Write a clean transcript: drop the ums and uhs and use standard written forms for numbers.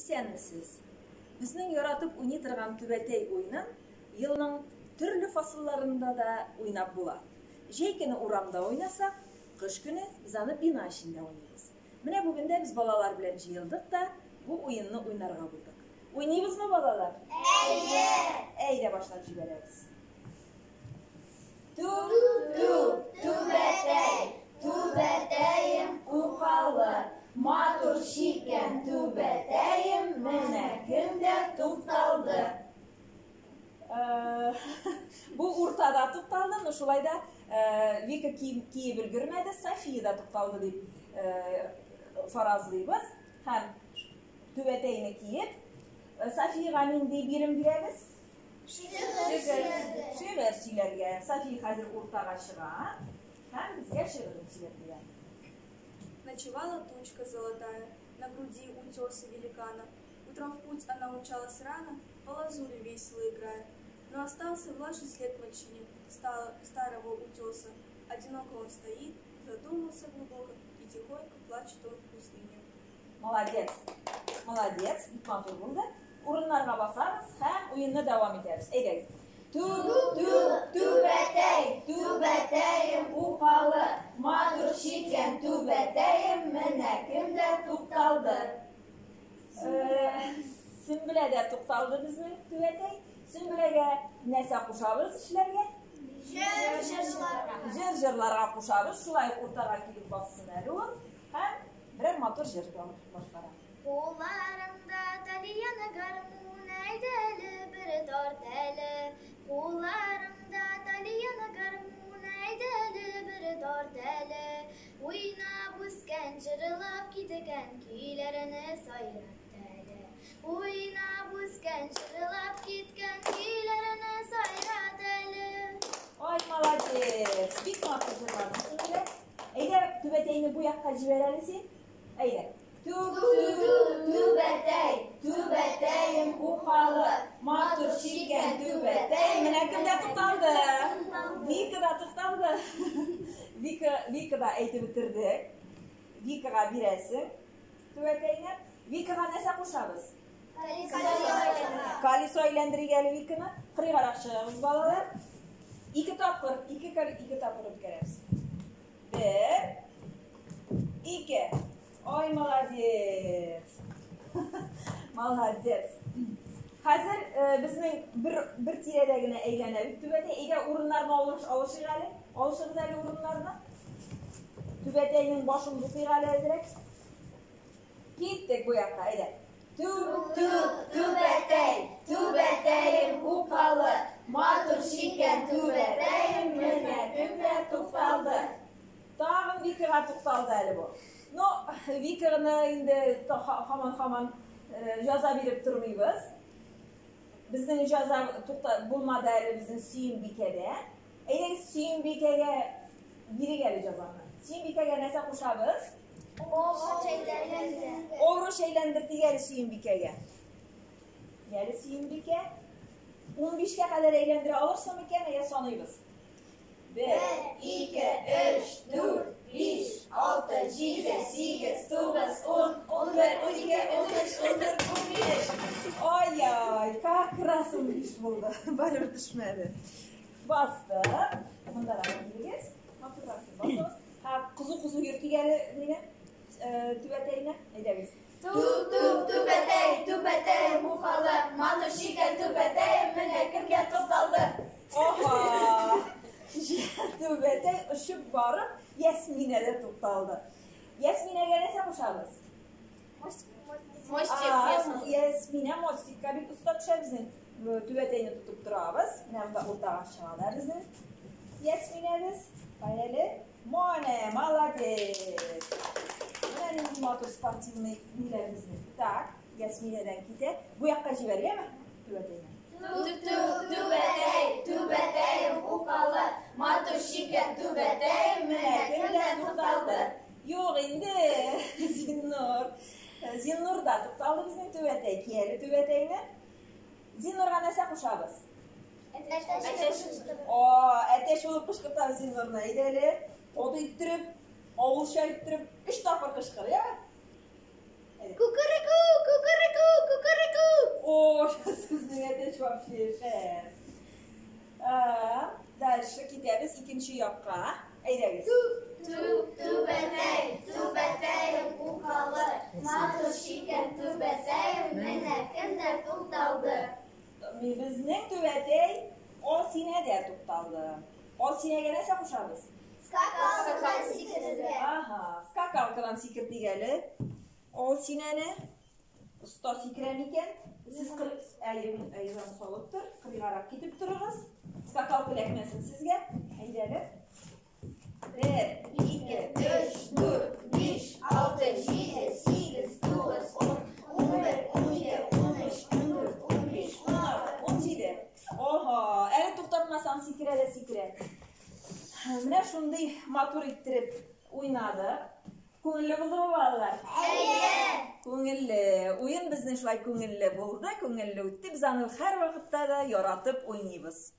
Исәнмесез. Безнең яратып уйный торган түбәтәй уйнын елның төрле фасылларында да уйнап була. Җәй көне урамда уйнасак, кыш көне без аны бина эчендә уйныйбыз. Менә бүген дә без балалар белән җыелдык та бу уенны уйнарга булдык. Уйныйбызмы, балалар? Әйе! Әйдә башлап җибәрәбез. Түбәтәй, түбәтәем укалы, матур шикән түбәтәем, менә кемдә тукталды. Бу уртада тукталды, шулай да Вика киеп өлгермәде, София да тукталды дип фаразлыйбыз. Һәм түбәтәйне киеп, Софияга нинди бирем бирәбез? Шигырь сөйләргә. София хәзер уртага чыга һәм безгә шигырь сөйләп бирә. Ночевала тучка золотая, на груди утеса великана. Утром в путь она умчалась рано, по лазури весело играя. Но остался влажный след мальчине старого утеса. Одиноко он стоит, задумался глубоко, и тихонько плачет он в пустыне. Молодец, молодец, бик матур булды. Урыннарга басабыз һәм уенны дәвам итәбез. Әйдәгез. Түбәтәй, түбәтәем укалы, матур шикән түбәтәем, менә кемдә тукталды. Сөмбеләдә тукталды безнең түбәтәй. Сөмбеләгә нәрсә кушабыз эшләргә? Җыр-җырларга кушабыз. Шулай уртага килеп бассын әле ул. Һәм берәр матур җыр башкара. Кулларымда талияны гармун әйдәле, бір тартәле. Кулларымда талияны гармун әйдәле, бір тартәле. Уйнап үскән, җырлап китегән көйләрне сайраттәле. Уйнап үскән, җырлап киткән көйләрне сайраттәле. Ой, молодец! Бик матур җырларны сөйлә. Әйдә, түбәтәйне бу якка җибәрәле син. Әйдә. Түбәтәй, түбәтәем укалы, матур шикән түбәтәй, Менә кемдә тукталды? Вика да тукталды. Вика да әйтеп бетерде. Викага бирәсең түбәтәйне. Викага нәрсә кушабыз? Колесо әйләндергәле Виканы. Кырыйгарак чыгабыз, балалар. Ике тапкыр үткәрәбез. Бер, ике. Ой, молодец! Молодец! Хәзер безнең бер тирәдә генә әйләнәбез түбәтәй. Әйдә урыннарны алышыгыз әле. Алышыгыз әле урыннарны. Түбәтәйнең башын бутыйк әле әзрәк. Киттек бу якка, әйдә. Түбәтәй, түбәтәем укалы, матур шикән түбәтәем, менә кемдә тукталды. Тагын Викага тукталды әле бу. Но Виканы инде һаман жаза биреп тормыйбыз. Безнең жаза булмады әле безнең Сөембикәдә. Әйдә Сөембикәгә бирик әле жазаны. Сөембикәгә нәрсә кушабыз? Обруч әйләндердек әле Сөембикәгә. Әле Сөембикә 15-кә кадәр әйләндерә алырсың микән, я саныйбыз. 1, 2, 3, 4, 5, 6, 7, 8, 9, 10, 11, 12, 13, 14, 15. Ай-ай, как раз 15 булды. Барыбер төшмәде. Басты. Монда да килегез. Матурак басабыз. Кызу йөртик әле менә түбәтәйне. Әйдәгез. Түбәтәй, түбәтәем укалы, матур шикән түбәтәем, менә кемгә тукталды. Оха! Түбәтәй ұшып барып, Ясминәдә тукталды. Ясминәгә нәрсә кушабыз? Мостик. Ясминә мостикка бик оста төшә безнең. Түбәтәйне тотып торабыз. Менә монда уртага чыга да безнең Ясминәбез. Кайрәле. Моне, молодец! Менә нинди матур спортивный ниләребезне. Так, Ясминәдән китә. Бу якка җибәргәме? Түбәтәйне. Түбәтәй, түбәтәем укалы, матур шикән түбәтәем, менә кемдә тукталды. Юк инде, Зиннур да тукталды безнең түбәтәй. Кияле түбәтәйне. Зиннурга нәрсә кушабыз? Әтәш булып кычкыртабыз Зиннурны. Әйдә әле, ат иттереп, авылча иттереп, 3 тапкыр кычкыр, я? Кукурику, кукурику, Отлично вообще. Дальше gidiyoruz ikinci yakka. Eyderiz. Tübeteyim ukalı, matı şiken tübeteyim, menekinde tutaldı. Bizning tüvetey o sinede tutaldı. O sinege ne sakuşabız? Skakaldan sikirdi. Aha, skakalkadan sikirdi geli. O sineni usta sikiren iken siz ayırın soluqtur, qıyğarak gidip durunuz. Skakalkı lekmesin sizge. Eyderi. 1, 2, 3, 4, 5, 6, 7, 8, 9, 10, 11, 12, 13, 14, 15, 16. 17. Oha, eli to'xtatmasam sikire. Mana shunday motor ittirib o'ynadi. Ko'ngilli bo'ldimi bolalar? Ko'ngilli. O'yin bizni shulay ko'ngilli bo'ldi, ko'ngilli o'tdi. Biz uni har vaqtda yoratib o'ynaymiz.